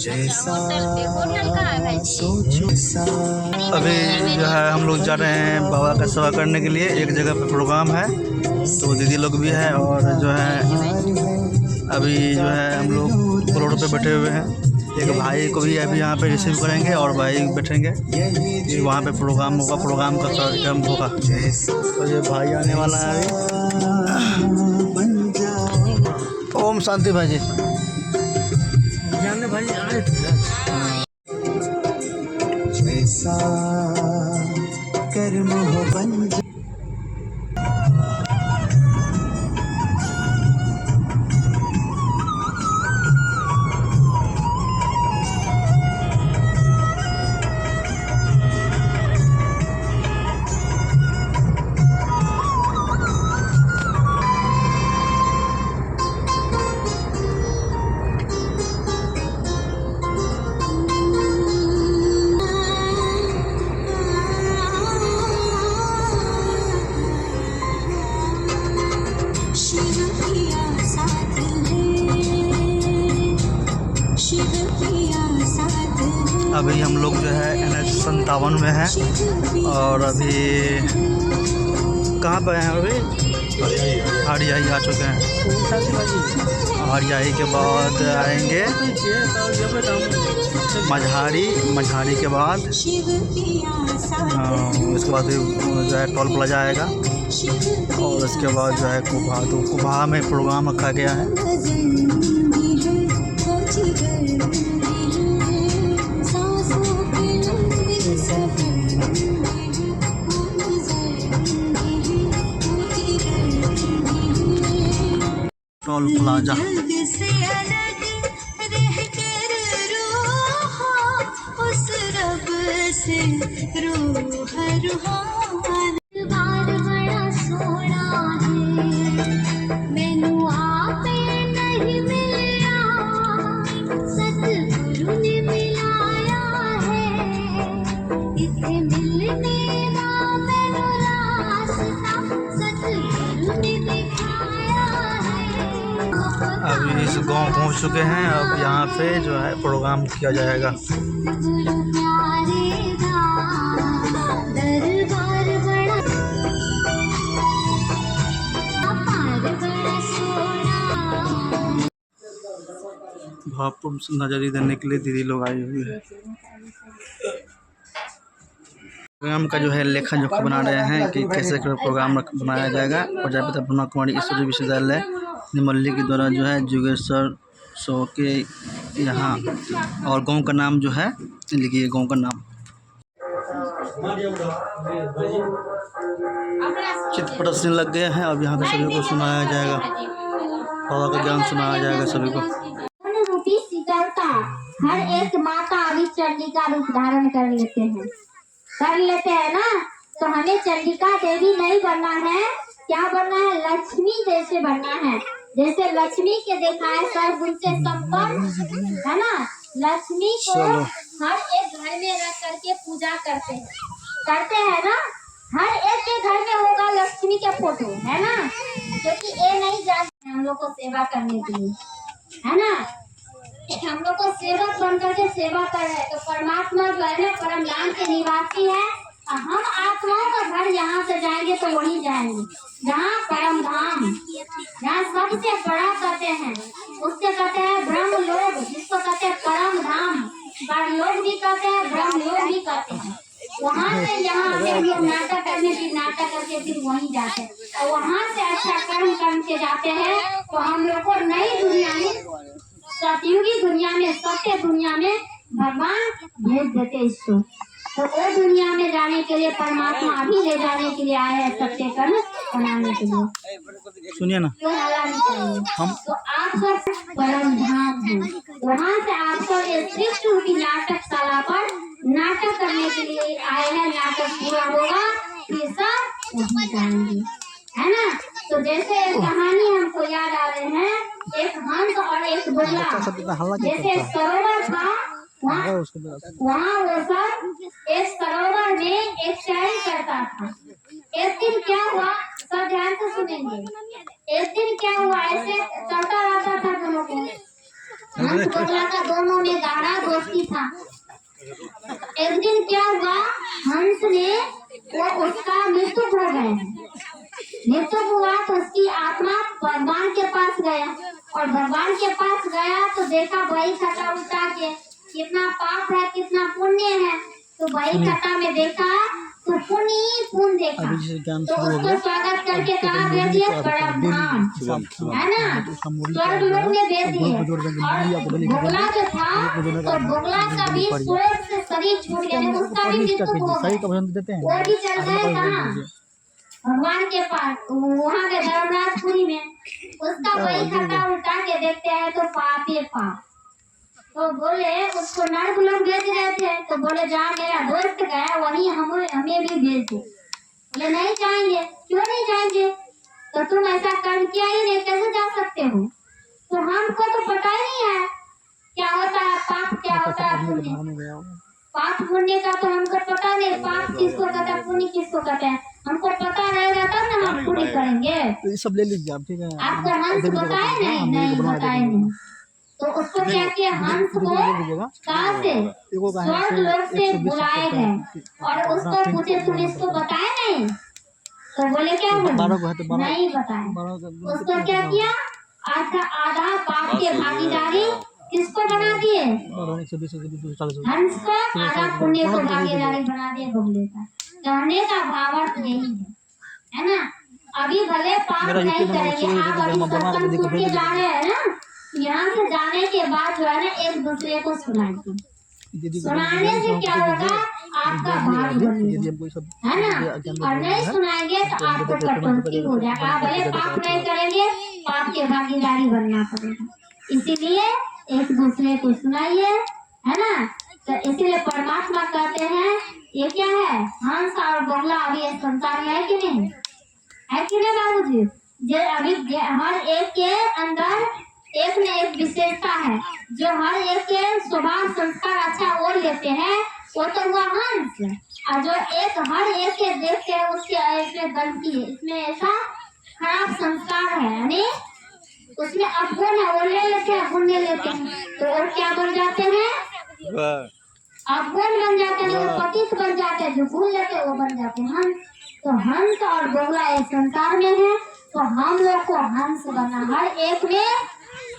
अभी जो है हम लोग जा रहे हैं बाबा का सेवा करने के लिए। एक जगह पे प्रोग्राम है तो दीदी लोग भी है और जो है अभी जो है हम लोग रोड पे बैठे हुए हैं। एक भाई को भी अभी यहाँ पे रिसीव करेंगे और भाई बैठेंगे, वहाँ पे प्रोग्राम होगा, प्रोग्राम का कार्यक्रम होगा। तो ये भाई आने वाला है अभी। ओम शांति भाई जी भाई आए थे। जैसा कर्म हो बन अभी हम लोग जो है NH-57 में हैं और अभी कहाँ पर हैं? अभी हरियाई आ चुके हैं। हरियाई के बाद आएंगे मझारी के बाद इसके बाद जो है टोल प्लाजा आएगा और उसके बाद जो है कुभा। तो कुभा में प्रोग्राम रखा गया है। टोल प्लाजा अभी इस गांव पहुंच चुके हैं। अब यहाँ पे जो है प्रोग्राम किया जाएगा। भावपूर्ण नजरी देने के लिए दीदी लोग आई हुई है। प्रोग्राम का जो है लेखा जोखा बना रहे हैं कि कैसे प्रोग्राम बनाया जाएगा। प्रजापिता ब्रह्मा कुमारी ईश्वरी विश्वविद्यालय निमल्ली के द्वारा जो है जुगेश्वर सो के यहाँ। और गांव का नाम जो है लिखिए, गांव का नाम। चित्र प्रदर्शनी लग गए हैं। अब यहाँ पे सभी को सुनाया जाएगा, बाबा का ज्ञान सुनाया जाएगा सभी को। हर एक माता अभी चंडिका रूप धारण कर लेते हैं ना। तो हमें चंडिका देवी नहीं बनना है, क्या बनना है? लक्ष्मी जैसे बनना है। जैसे लक्ष्मी के देखा है सर्वगुण से संपन्न है ना। लक्ष्मी को हर एक घर में रख करके पूजा करते हैं ना। हर एक के घर में होगा लक्ष्मी के फोटो, है ना। क्योंकि ये नहीं जानते हम लोग को सेवा करने के लिए, है ना। हम लोग को सेवक बन करके सेवा कर रहे हैं। तो परमात्मा जो है ना परम धाम के निवासी है। हम आत्माओं का घर यहाँ से जाएंगे तो वहीं जाएंगे जहाँ परम धाम, जहाँ सबसे बड़ा कहते हैं, उससे कहते हैं ब्रह्म लोक, जिसको कहते हैं परम धाम। लोग भी कहते हैं, ब्रह्म लोक भी कहते हैं। वहाँ से यहाँ से हम लोग नाटक करने की नाटक करके फिर वहीं जाते हैं और वहाँ से अच्छा कर्म करके जाते हैं। तो हम लोग को नई दुनिया में, सतयुगी दुनिया में, सत्य दुनिया में भगवान भेज देते इसको। तो वो दुनिया में जाने के लिए परमात्मा अभी ले जाने के लिए आए हैं, सत्य कर्म बनाने के लिए। सुनिए ना, हम तो आप सब परम धाम हैं। वहाँ से आप सब श्रेष्ठ रूपी नाटकशाला पर नाटक करने के लिए आए हैं। नाटक पूरा होगा फिर सब वहीं जाएंगे, है ना। तो जैसे कहानी हमको याद आ रहे हैं, एक हंस और एक बुल्ला। जैसे सरोवर था वहाँ वो सब एक सरोवर में एक चैन करता था। एक दिन क्या हुआ, सब ध्यान से सुनेंगे। एक दिन क्या हुआ, ऐसे चलता रहता था दोनों को। हंस बगला का दोनों में गाढ़ा दोस्ती था। एक दिन क्या हुआ, हंस ने वो उसका मृत्यु हो गया, मृत्यु हुआ तो उसकी आत्मा भगवान के पास गया, और भगवान के पास गया तो देखा वही खटा उल्टा के कितना पाप है कितना पुण्य है, तो वही खटा में देखा तो पुण्य ही पुण्य देखा, तो उसको स्वागत करके कहा भेज दिया बड़ा धाम है ना, स्वर्ग लोक में भेज दिए। और बोगला जो था तो बोगला का भी स्वर्ग से शरीर छूट गया, उसका भी मृत्यु हो गया, वो भी चल गए कहाँ भगवान के पास, वहाँ के धर्मराजपुरी में। उसका वही खटा उल्टा के देखते हैं तो पाप ही पाप। तो बोले उसको नर्क लोग भेज रहे थे, तो बोले जहाँ मेरा दोस्त गया वहीं हमें भी भेज दो। बोले नहीं जाएंगे। क्यों नहीं जाएंगे? तो तुम ऐसा कर्म किया ही नहीं, कैसे जा सकते हो? तो हमको तो पता ही नहीं है क्या होता है पाप क्या होता है पुण्य। पाप पुण्य का तो हमको पता नहीं, पाप किसको कहता है पुण्य किसको कहता है, हमको पता रहेगा तब ना हम पुण्य करेंगे। तो ये सब ले लीजिए आप, ठीक है। आपको हंस बताए नहीं बताए नहीं, तो उसको क्या किया, हंस को कहाँ से स्वर्ग लोक से बुलाए गए और उसको पूछे तुम इसको बताए नहीं, तो बोले क्या नहीं बताए। उसको क्या किया, आधा पाप के भागीदारी किसको बना दिए, हंस को आधा पुण्य को भागीदारी बना दिए बोले का। कहने का भावार्थ यही है ना। अभी भले पाप नहीं करेंगे, आप अभी सत्संग सुन के जा रहे हैं ना, यहाँ से जाने के बाद जो है ना एक दूसरे को सुनाइए, सुनाने से क्या होगा आपका भाग्य बनेगा है ना, और नहीं सुनाएंगे तो आपको कटौती हो जाएगा। भले पाप नहीं करेंगे, पाप के भागीदारी बनना पड़ेगा। इसीलिए एक दूसरे को सुनाइए है ना। तो इसलिए परमात्मा कहते हैं ये क्या है, हंस और बगला अभी इस संसार में है कि नहीं, है कि नहीं बाबूजी? जो अभी हर एक के अंदर एक न एक विशेषता है, जो हर एक के स्वभाव संस्कार अच्छा वो लेते हैं वो तो हुआ हंस, और जो एक हर एक के देखते हैं उसके इसमें गलती है, इसमें ऐसा खराब संस्कार है, यानी उसमें अवगुण है वो ले लेते हैं, गुण ले लेते हैं, तो वो क्या बन जाते हैं, अवगुण बन जाते हैं, वो पतित बन जाते हैं, जो गुण लेते हैं वो बन जाते हैं हंस। तो हंस और बोगला एक संसार में है, तो हम लोग को हंस बनना, हर एक में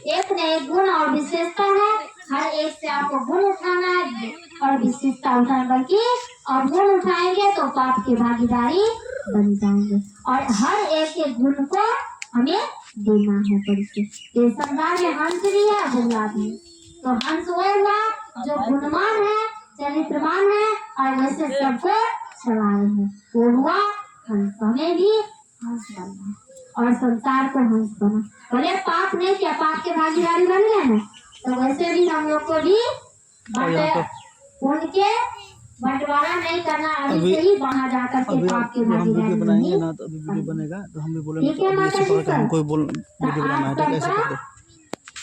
एक न एक गुण और विशेषता है, हर एक से आपको गुण उठाना है और विशेषता उठाना, बल्कि और गुण उठाएंगे तो पाप की भागीदारी बन जाएंगे, और हर एक के गुण को हमें देना है परिचय। तो संसार में हंस भी है बोगला भी, तो हंस वो हुआ जो गुणवान है चरित्रवान है और वैसे सबको चलाए है, वो हुआ हंस। हमें भी हंस बनना और संसार को हंस बना, बोले पाप नहीं क्या पाप के भागीदारी बन गए ना, तो वैसे भी हम लोग को भी उनके बंटवारा नहीं करना, अभी से ही वहाँ जाकर के पाप के भागीदारी बनाएंगे ना, तो अभी वीडियो बनेगा तो हम भी बोलेंगे ठीक है माता जी सर। हमको बोल वीडियो बनाना है, तो कैसे कर दो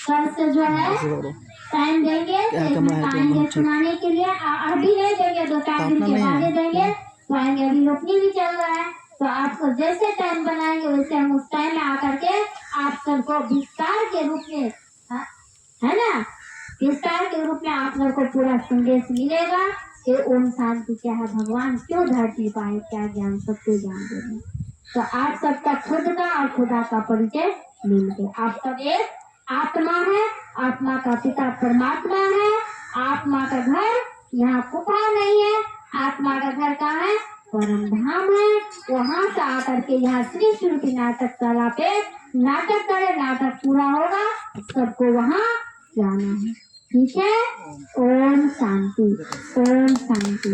कल से जो है टाइम देंगे आएंगे सुनाने के लिए, अभी नहीं देंगे 2-4 दिन के बाद देंगे तो आएंगे, अभी रोपनी भी चल रहा है, तो आपको जैसे टाइम बनाएंगे वैसे हम उस टाइम में आकर के आप सबको विस्तार के रूप में है ना, विस्तार के रूप में आप लोग को पूरा संदेश मिलेगा कि ओम शांति क्या है, भगवान क्यों धरती पाए, क्या ज्ञान सबको ज्ञान दे रहे। तो आप सबका खुद का और खुदा का परिचय मिल गया, आप सब एक आत्मा है, आत्मा का पिता परमात्मा है, आत्मा का घर यहाँ कुपा नहीं है, आत्मा का घर कहाँ है, परम धाम है। वहाँ से आकर के यहाँ श्री श्रुति नाटक कला पे नाटक करे, नाटक पूरा होगा, सबको वहाँ जाना है, ठीक है। ओम शांति, ओम शांति।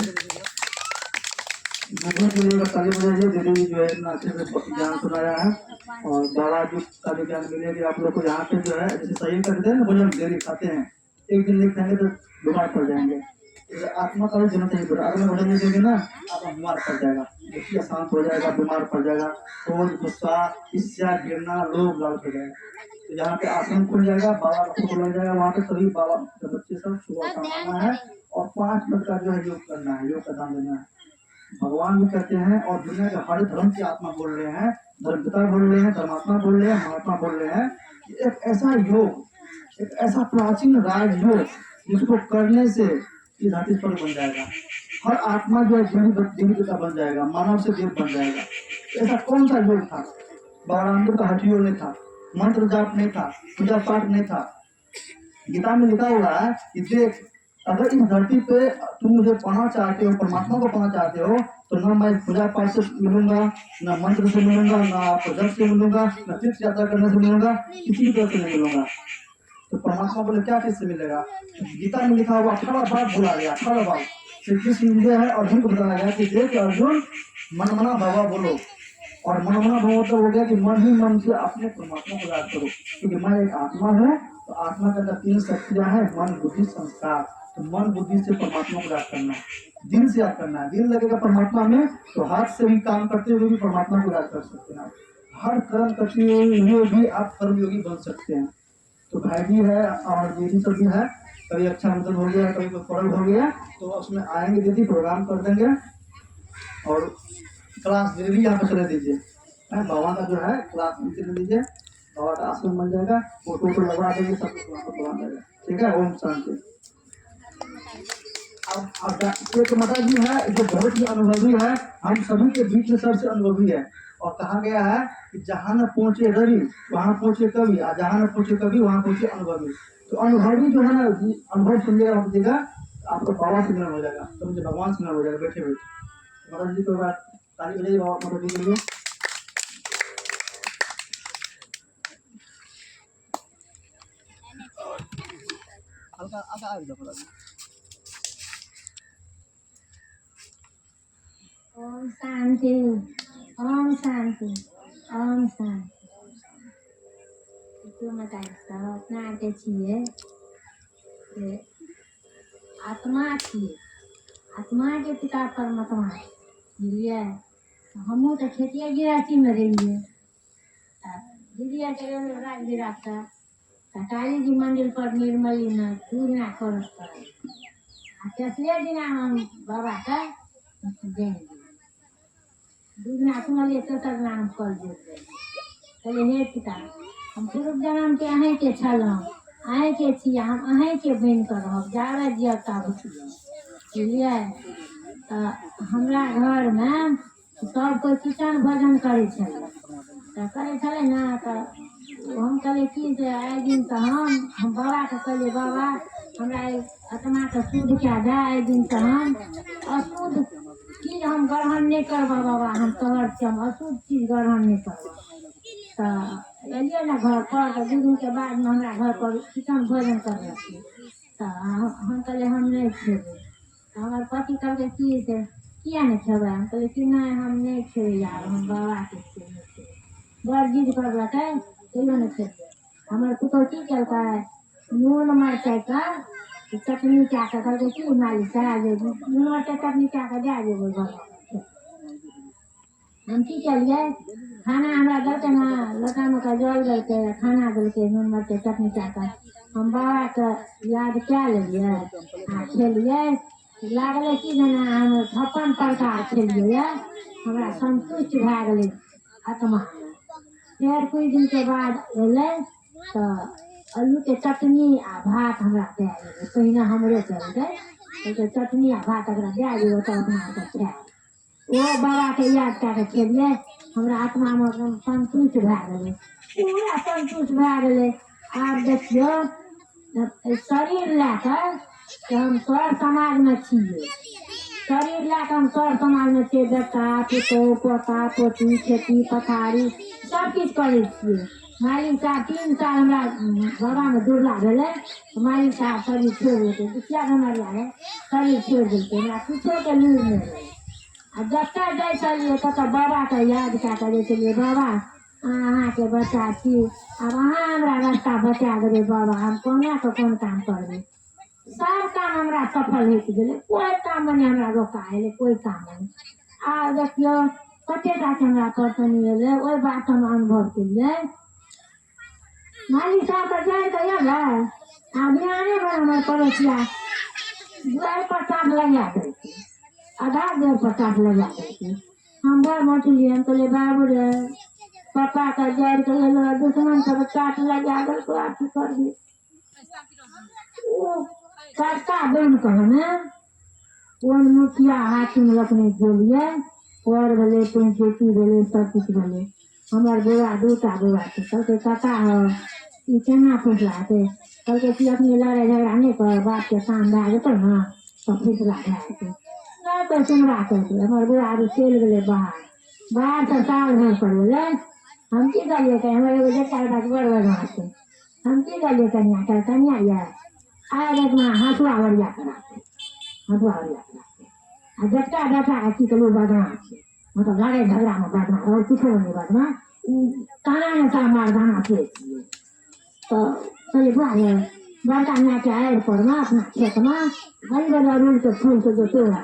दीदी जो है इतना अच्छे से ज्ञान सुनाया है, और बाबा जी का भी ज्ञान मिलेगी आप लोग को। यहाँ पे जो है जैसे सही करते हैं ना, भोजन डेली खाते हैं, एक दिन नहीं खाएंगे तो बीमार पड़ जाएंगे, आत्मा का भी जरूर नहीं पड़ा, अगर भोजन नहीं देंगे ना आत्मा बीमार पड़ जाएगा, देखिए शांत हो जाएगा, बीमार पड़ जाएगा, क्रोध गुस्सा ईर्ष्या गिरना लोभ लालच हो जाएगा। तो यहाँ पे आश्रम खुल जाएगा, बाबा का फोटो लग जाएगा, वहाँ पे सभी बाबा के बच्चे सब सुबह का आना है और 5 मिनट का जो है योग करना है, योग का दान देना है। भगवान भी कहते हैं और दुनिया के हर धर्म की आत्मा बोल रहे हैं, धर्मपिता बोल रहे हैं, धर्मात्मा बोल रहे हैं, महात्मा बोल रहे हैं कि एक ऐसा योग, एक ऐसा प्राचीन राजयोग जिसको करने से ये धरती पर बन जाएगा। हर आत्मा जो है देवी देवता बन जाएगा, मानव से देव बन जाएगा। ऐसा कौन सा योग था? बाबा रामदेव का हठ योग नहीं था, मंत्र जाप नहीं था, पूजा पाठ नहीं था। गीता में लिखा हुआ है कि देख, अगर इस धरती पे तुम मुझे पाना चाहते हो, परमात्मा को पाना चाहते हो, तो न मैं पूजा पाठ से मिलूंगा, न मंत्र से मिलूंगा, न आपको जप से मिलूंगा, न तीर्थ यात्रा करने से मिलूंगा, किसी भी तरह से नहीं मिलूंगा। तो परमात्मा बोले क्या चीज से मिलेगा? गीता में लिखा हुआ 18 बात बोला गया, 18 बात श्री कृष्ण विजय है। अर्जुन को बताया गया कि देख अर्जुन, मन मना भवा बोलो। और मन मना भवा मतलब हो गया कि मन ही मन से अपने परमात्मा को याद करो, क्योंकि मैं एक आत्मा हूँ। तो आत्मा के अंदर 3 शक्तियां हैं, मन बुद्धि संस्कार। तो मन बुद्धि से परमात्मा को याद करना है, दिल से याद करना है। दिल लगेगा परमात्मा में तो हाथ से भी काम करते हुए भी परमात्मा को याद कर सकते हैं। हर कर्म करते हुए भी आप कर्मयोगी बन सकते हैं। तो भाई भी है और दीदी सब भी है। कभी अच्छा मतलब हो गया, कभी कोई पर्व हो गया तो उसमें आएंगे दीदी, प्रोग्राम कर देंगे और क्लास दीदी यहाँ पे चले दीजिए। बाबा का जो है क्लास भी चले दीजिए, बाबा का आश्रम बन जाएगा, फोटो लगवा देंगे, सब कुछ वहाँ पर करवा देगा। ठीक है, ओम शांति। अब एक माता जी है जो बहुत ही अनुभवी है, हम सभी के बीच में सबसे अनुभवी है। और कहा गया है कि जहाँ न पहुंचे रवि वहां पहुंचे कवि, और जहाँ न पहुंचे कवि वहां पहुंचे अनुभवी। तो अनुभवी जो है ना, अनुभव सुनिएगा होगा, आपको बाबा से मिलन हो जाएगा, तो मुझे भगवान से मिलन हो जाएगा बैठे बैठे। माता जी को बात ताली बजाइए बाबा माता जी के लिए। हल्का आगे आ जाओ। ओम शांति, ओम शांति, ओम शांति। अपना के छिए आत्मा छिए, आत्मा के पिता परमात्मा बुझलिए। हमहूँ तो खेतिए गिरहस्थी में रहिए, दीदी राज बिराजता काली जी मंदिर पर निर्मली न दूध ना कर तेसरे दिना हम बाबा का देंगे दूध ना सुनलिए तेसर दिना हम कर देते। कहले हे पिता, हम पूर्व जन्म के अहें के छलहुँ, अहें के छी, हम अहें के बनि कऽ रहब, जाबे जियब ताबे बुझलिए। तऽ हमरा घरमे सब कोइ कीर्तन भजन करै छलै, तऽ करै छलै ने, तऽ हम कहलिए कि जे आइ दिन तऽ हम बाबाके कहलिए बाबा हमरा आत्माके शुद्ध कए दे, आइ दिन तऽ हम अशुद्ध चीज हम ग्रहण नहीं करबा बाबा, हम तोहर से हम अशुद्ध चीज ग्रहण नहीं करबा। तो एलिए ना घर पर, तो 2 दिन के बाद में हमरा घर पर कीर्तन भजन कर तो हम कहले हम नहीं खेबे। तो हमारे पति कहते कि से किया नहीं खेबे? हम कहले कि नहीं हम नहीं खेबे यार, हम बाबा के खेबे। बड़ जिद कर रखे तैयो नहीं खेबे। हमारे पुतौ की कहता है, नून मिरचाई का चटनी क्या कहते कि मालिक साहब नून मिरचाई चटनी क्या कर दे देबो बाबा। हम की करिए, खाना हमरा देते ना, लता में का जल देते, खाना देते, नून मिरचाई चटनी क्या कर, हम बाबा के याद क्या लेलिए आ खेलिए। लागले कि जेना हम 56 प्रकार खेलिए, हमरा संतुष्ट भए गेलै आत्मा। फिर कुछ दिन के बाद अयलै तो आलू के चटनी आ भात हमरा दे देबै, पहिने हमरे चलते चटनी आ भात अगर दे देबै तो अपना खाए। वो बाबा के याद कए खेलिए, हमरा आत्मा में एकदम संतुष्ट भए गेलै, पूरा संतुष्ट भए गेलै। आब देखियो शरीर लए कऽ हम सर समाज में छियै, शरीर लए कऽ हम सर समाज में छियै, बेटा पुतहु पोता पोती खेती पथारी सब किछु करै छियै। मालिक साहब 3 साल हमरा बाबा में दुर्ला भेलै, मालिक साहब शरीर छोड़ि देलकै, दुखिया बेमारी लागै शरीर छोड़ि देलकै, हमरा किछो के लूर नहीं रहै। आ जतऽ जाइ छलियै ततऽ बाबा के याद कए कऽ जाइ छलियै, बाबा अहाँके बच्चा छी, आब अहाँ हमरा रास्ता बता देबै बाबा, हम कोना कऽ कोन काम करबै। सब काम हमरा सफल होइत गेलै, कोई काम में नहीं हमरा रोका एलै, कोई काम में। आ देखियो कते टा के हमरा परेशानी एलै, ओहि बात हम अनुभव केलियै। मालिक साहब पर जाए तो ये आ बिहाने में हमारे पड़ोसिया दुआर पर साथ लगा देलकै, आधा देर पर साथ लगा देलकै। हम बड़ मोटलिए, हम कहलिए बाबू रे पापा का जड़ के दुश्मन सब काट लगा देलको, आप की करबी। सस्ता बन कहने कोन मुखिया हाकिम रखने के लिए और भले पंचायती भले सब कुछ भले हमार बउआ दूटा बउआ थे कल के कका हो ई केना फुसलाते कल के कि अपने लड़ाई झगड़ा नहीं कर बाप के काम भए जेतै ना तो फुसला भए जेतै नहीं तो सुनवा करते हमार बउआ आब चलि गेलै बाहर से साल भर पर गेलै हम की करिए कहीं हमारे एगो बेटा बेटा बड़ बदमाश छै हम की करिए कन्या ये आए देखना हंसुआ वरिया कराते हंसुआ वरिया कराते आ जट्टा बेटा की कहलू बदमाश छै मतलब लड़ाई झगड़ा में बदमाश और कुछ नहीं बदमाश काना ने सा मर्दाना से तो चलिए बुआ ये बड़का मियाँ के आड़ पर में अपना खेत में हरी वाला रूल के फूल के जो तोड़ा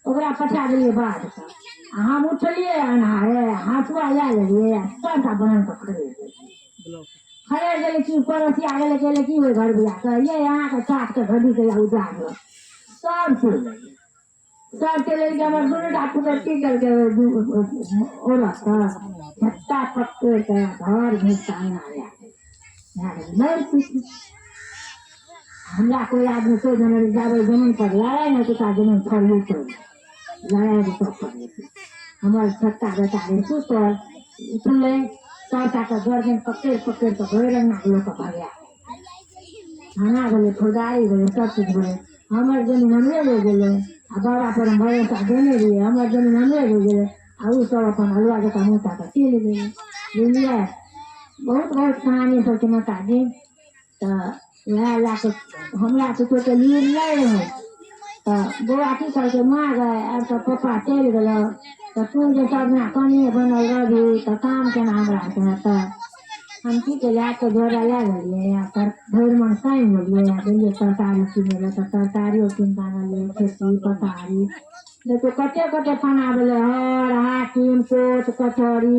ओकरा पचा दिलिए बाद का हम उठलिए अनहारे हंसुआ ले लेलिए सबटा बहन को खरीद गेले कि पड़ोसिया गेले गेले कि ओहि घर बिया के ये यहाँ के चाट के घड़ी के उजाड़ सब चले गए हमारे दोनों डाकू के टिकल के औरत झट्टा पकड़ के घर घुसा हमरा कोई आदमी कोई जमीन जावे जमीन पर लड़ाई नहीं तो जमीन फरिए तो लड़ाई भी तो फरिए हमारे छत्ता बेटा रे सुतर उठले चाचा का गर्दन पकड़ पकड़ के भोर ना लोग भाग्या खाना बोले खुदाई बोले सब कुछ बोले हमारे जमीन हमरे ले गेले आ बाबा पर हम भरोसा देने रहिए हमारे जमीन हमरे ले गेले आ उ सब अपन हलवा के मुँह का चल गए बुझलिए बहुत बहुत कहानी सब के माता जी तो वह लाके हमरा कुछो के लिए नहीं रहे तो बउआ की करके माँ गए अब तो पापा चल गए तो तू जो सब ना कनिए बनल रही तो काम केना हमरा के तो हम की के लाके जोड़ा ले गेलिए पर भोर मन साइन गेलिए दिल्ली तरकारी किने तो तरकारियों किन ले खेती पतारी देखो कटे कटे खाना बोले हर हाकिम कोट कचौड़ी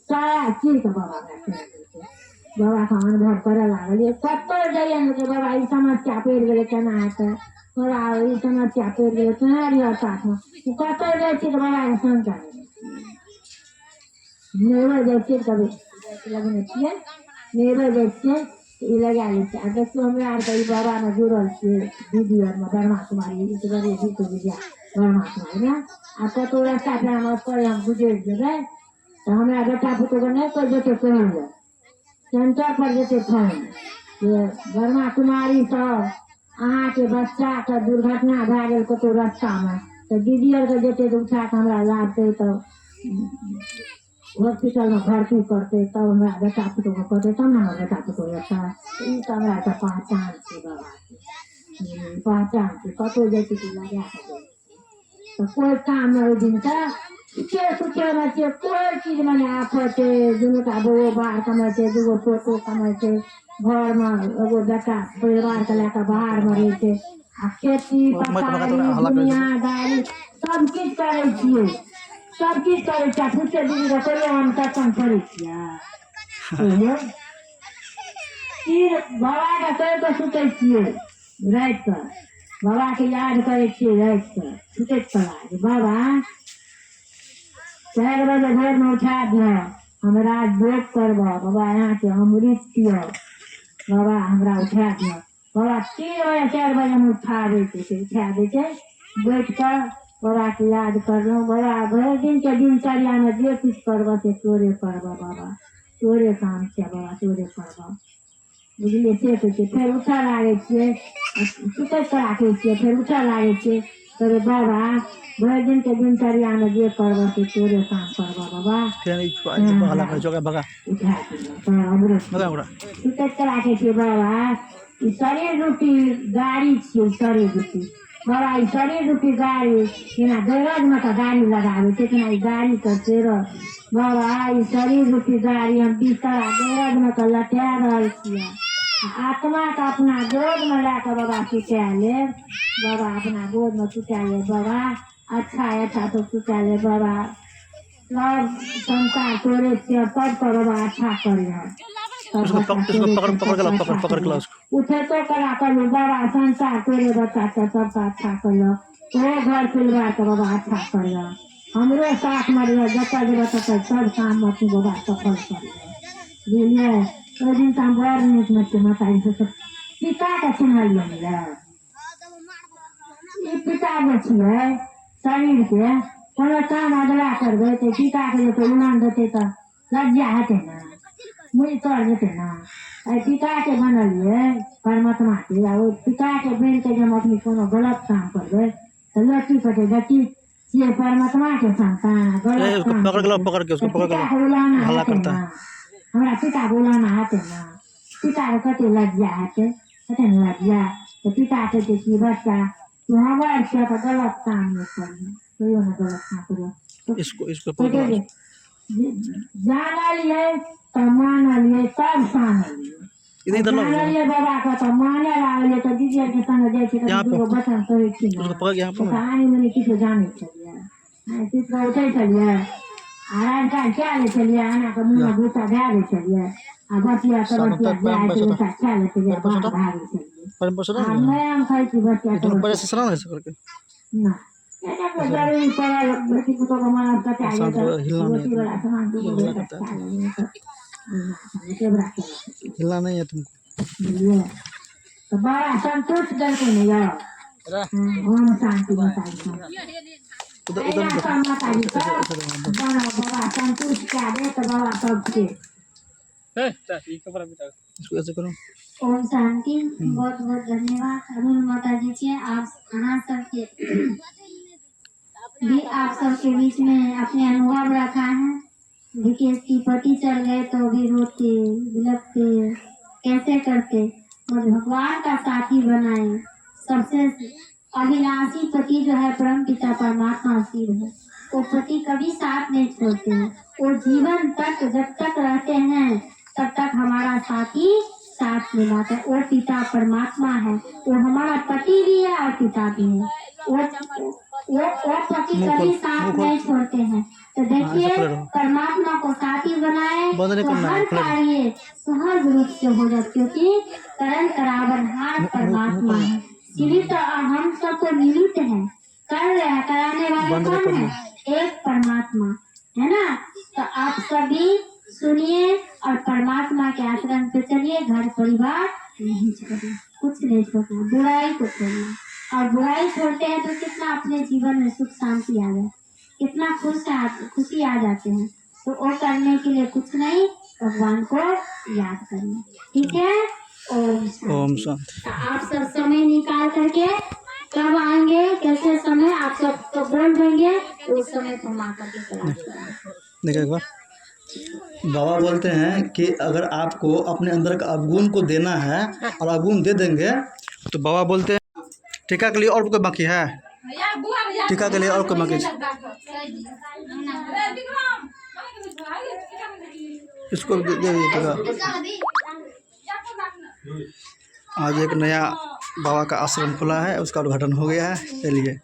सारा चीज के बाबा का अनुभव करे लागल कतो जाइए ना बाबा ई समस्या पड़ गए केना हेतै बाबा ई समस्या पड़ गए केना रहिए साथ में कतो जाइ छी तो बाबा के शंका नेवर जाइ छी कभी लगने छियै नेवर जाइ छियै ई लगा लै छियै आ देखियो हमरा आर ई बाबा में जुड़ल छियै दीदी आर में ब्रह्मा कुमारी ई तो बड़ी दीदी विद्या ब्रह्मा कुमारी में आ कतो रास्ता पे हम पर हम गुजर जेबै तो हमरा बेटा पुतो को नहीं कोई बेटे कहेंगे सेंटर पर जेते फोन ये ब्रह्मा कुमारी सब अहाँ के बच्चा के दुर्घटना भए गेल कतो रास्ता में तो दीदी आर के जेते तो उठा के हमरा लाबते तो हॉस्पिटल में भर्ती करते तब हमरा बेटा पुतो को कहते तब ना हमरा बेटा पुतो रहता ई तो हमरा के पहचान छै बाबा के पहचान छै कतो जेते कि लगा के तो कोई काम में ओहि दिन का सुचे में छै कोई चीज में आफत छै दुनू का बउओ बाहर कमाई छै दूगो पोतो कमाई छै घर में एगो बेटा परिवार के लेकर बाहर में रहे छै आ खेती पतारी दुनियादारी सब चीज करे छियै सब चीज करे छियै पूछे दीदी के कहियो हम सत्संग करे छियै फिर बाबा के कहि के सुते छियै राति के बाबा के याद करे छियै राति के सुतैत कला बाबा 4 बजे भोर में उठा दिया हमरा भोग करब बाबा यहाँ के अमृत पियो बाबा हमरा उठा दिया बाबा 3 बजे 4 बजे में उठा देते बैठ कर बाबा के याद करलो बाबा भर दिन के दिनचर्या में जे कुछ करब से तोरे करब बाबा तोरे काम छै बाबा तोरे करब बुझलिए से कहै फेर उठा लागे छियै सुतैत राखे छियै फेर उठा लागे छियै तो बाबा भर दिन के दिनचर्या में जे करब से तोरे काम करब बाबा सुतैत राखे छियै बाबा ई शरीर रूपी गाड़ी छियै शरीर रूपी बाबा ई शरीर रूपी गाड़ी जेना गैराज में का गाड़ी लगाबे छै तेना ई गाड़ी के तेरह बाबा ई शरीर रूपी गाड़ी हम बिस्तर गैराज में का लटा रहल छियै आत्मा का अपना गोद में लाकर बाबा सुता ले बाबा अपना गोद में सुता ले बाबा अच्छा तो सुता ले बाबा सब संसार तोरे से सब पर बाबा अच्छा कर उठे तो करा कर बाबा संसार तोरे बच्चा के सबका अच्छा कर वो घर परिवार के बाबा अच्छा कर हमरो साथ में जतऽ जेबे ततऽ सब काम में बाबा सफल कर बुझलिए ओहि दिन से हम बड़ नीक में माता जी से पिता के चिन्हलियै ई पिता जे छियै शरीर के कोनो काम अदला करबै तऽ पिता के जे कोई उड़ान देतै तऽ लज्जा हेतै ने मुँह तर जेतै ने एहि पिता के बनलियै परमात्मा के आ ओहि पिता के बनि के जे हम अपनी कोनो गलत काम करबै तऽ लोक की कहतै बेटी ये परमात्मा के संतान गलत उसको काम पकड़ के उसको पकड़ के पिता के बुलाना भला हेतै करता ने है। हमरा पिता बुलाना हेतै ने पिता के कते लज्जा हेतै हेतै ने लज्जा तऽ पिता कहतै कि बच्चा तू हमर छियै तऽ गलत काम नहि करिहे कहियो ने गलत काम करिहे इसको पकड़ कहतै जे जानलियै तऽ मानलियै तब सानलियै इधर इधर लो जानलियै बाबा के तऽ माने लागलियै तऽ दीदी के संग जाइ छै यहाँ तऽ पे दूगो बचन करै छी ने उसको पकड़ के यहाँ तऽ पे कहानी मनी किछो जानै छलियै किछु कऽ उठै छलियै आ राति काल कए लै छलियै एना के मुँह में भूसा दए दै छलियै आ बसिया तबसिया जाए छै ओकरा कए लै छलियै बाहर भागै छलियै पर आ नहि हम खाइ छी बसिया दोनों पैर तबसिया से सरा ऐसे करके ना एना को जरूरी पड़ल बेटी पुतोह को मानव कटा शांत जाए रहो, हिलना तो नहीं है रोटी वाला तुमको सामान दूगो हिलना बेटा करता है खा तुम लेंगे तो केबरा केला हिलना नहीं है तुमको बुझलियै तो बड़ा संतोष करके नहीं जाओ ओम शांति बताई उधर उधर ऐना सब माता जी का बड़ा बाबा संतुष्ट क्या दे तो बाबा सबके इसको ऐसे करो ओम शांति। बहुत बहुत धन्यवाद अरुण माता जी के आप अहाँ सबके भी आप सबके बीच में अपने अनुभव रखा है। विकेश की पति चल गए तो भी रोते बिलखते कैसे करते और भगवान का साथी बनाए। सबसे अविनाशी पति जो है परम पिता परमात्मा शिव है। वो पति कभी साथ नहीं छोड़ते हैं। वो जीवन तक जब तक रहते हैं तब तक हमारा साथी साथ निभाता है। वो पिता परमात्मा है। वो हमारा पति भी है और पिता भी है। वो पति कभी साथ नहीं छोड़ते हैं। तो देखिए परमात्मा को साथी बनाए बंद नहीं तो करना है, हर खुला कार्य सहज रूप से हो जाए क्योंकि करण करावनहार परमात्मा है। जीवित हम सब तो मिलित है कर रहे हैं कराने वाले बंद नहीं कौन करना है एक परमात्मा है ना। तो आप सभी सुनिए और परमात्मा के आश्रम पे चलिए। घर परिवार नहीं छोड़िए कुछ नहीं छोड़ना बुराई को छोड़िए और बुराई छोड़ते हैं तो कितना अपने जीवन में सुख शांति आ जाए कितना खुशी आ जाते हैं। तो वो करने के लिए कुछ नहीं भगवान को याद करना ठीक है। ओम शांति। ओम शांति तो आप सब समय निकाल करके कब आएंगे कैसे समय आप सब तो बोल देंगे उस समय तो हम आकर के क्लास करेंगे। देखो एक बार बाबा बोलते हैं कि अगर आपको अपने अंदर का अवगुण को देना है और अवगुण दे देंगे तो बाबा बोलते हैं टीका के लिए और कोई बाकी है टीका के लिए और कोई बाकी इसको दे दीजिए टीका। आज एक नया बाबा का आश्रम खुला है उसका उद्घाटन हो गया है चलिए।